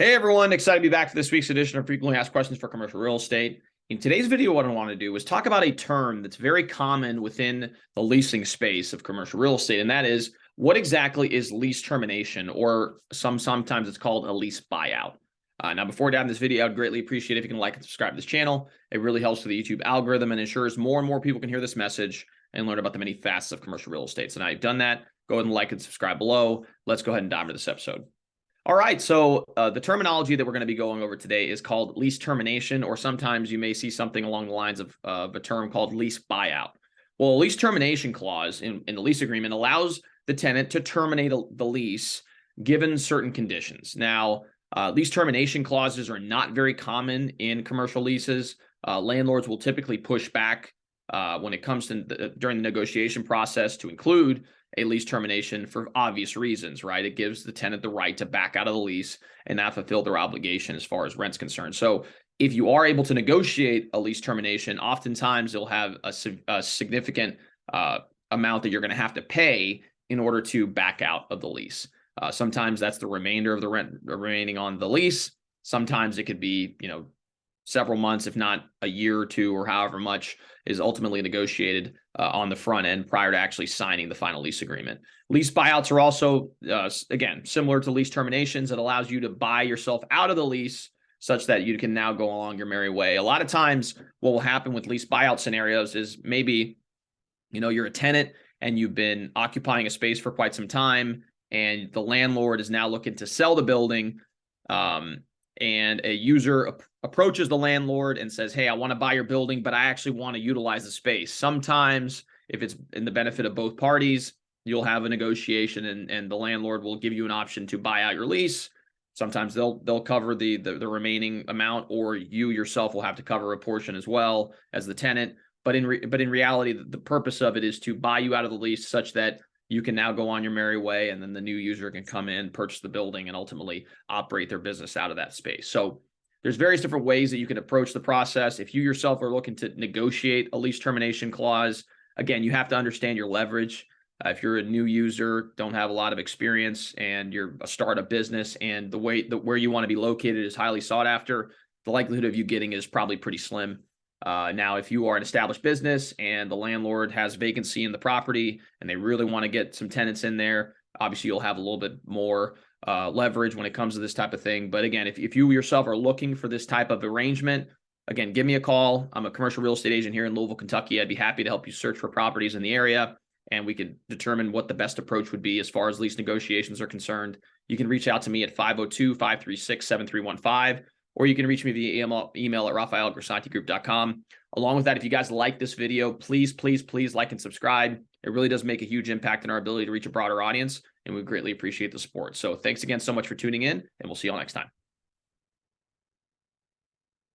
Hey everyone, excited to be back for this week's edition of Frequently Asked Questions for Commercial Real Estate. In today's video, what I want to do is talk about a term that's very common within the leasing space of commercial real estate, and that is what exactly is lease termination, or sometimes it's called a lease buyout. Now, before diving this video, I'd greatly appreciate if you can like and subscribe to this channel. It really helps with the YouTube algorithm and ensures more and more people can hear this message and learn about the many facets of commercial real estate. So now you've done that, go ahead and like and subscribe below. Let's go ahead and dive into this episode. All right, so the terminology that we're going to be going over today is called lease termination, or sometimes you may see something along the lines of a term called lease buyout. Well, a lease termination clause in the lease agreement allows the tenant to terminate the lease given certain conditions. Now, lease termination clauses are not very common in commercial leases. Landlords will typically push back when it comes to during the negotiation process to include a lease termination for obvious reasons, right? It gives the tenant the right to back out of the lease and not fulfill their obligation as far as rent's concerned. So if you are able to negotiate a lease termination, oftentimes you'll have a significant amount that you're going to have to pay in order to back out of the lease. Sometimes that's the remainder of the rent remaining on the lease. Sometimes it could be, several months, if not a year or two, or however much is ultimately negotiated on the front end prior to actually signing the final lease agreement. Lease buyouts are also, again, similar to lease terminations. It allows you to buy yourself out of the lease such that you can now go along your merry way. A lot of times what will happen with lease buyout scenarios is maybe, you're a tenant and you've been occupying a space for quite some time, and the landlord is now looking to sell the building. And a user approaches the landlord and says, hey, I want to buy your building, but I actually want to utilize the space. Sometimes, if it's in the benefit of both parties, you'll have a negotiation and the landlord will give you an option to buy out your lease. Sometimes they'll cover the remaining amount, or you yourself will have to cover a portion as well as the tenant. But in reality, the purpose of it is to buy you out of the lease such that you can now go on your merry way, and then the new user can come in, purchase the building, and ultimately operate their business out of that space. So there's various different ways that you can approach the process. If you yourself are looking to negotiate a lease termination clause, again, you have to understand your leverage. If you're a new user, don't have a lot of experience, and you're a startup business, and where you want to be located is highly sought after, the likelihood of you getting it is probably pretty slim. Now, if you are an established business and the landlord has vacancy in the property and they really want to get some tenants in there, obviously you'll have a little bit more leverage when it comes to this type of thing. But again, if you yourself are looking for this type of arrangement, again, give me a call. I'm a commercial real estate agent here in Louisville, Kentucky. I'd be happy to help you search for properties in the area, and we could determine what the best approach would be as far as lease negotiations are concerned. You can reach out to me at 502-536-7315. Or you can reach me via email at raphael@grisantigroup.com. Along with that, if you guys like this video, please like and subscribe. It really does make a huge impact in our ability to reach a broader audience, and we greatly appreciate the support. So thanks again so much for tuning in, and we'll see you all next time.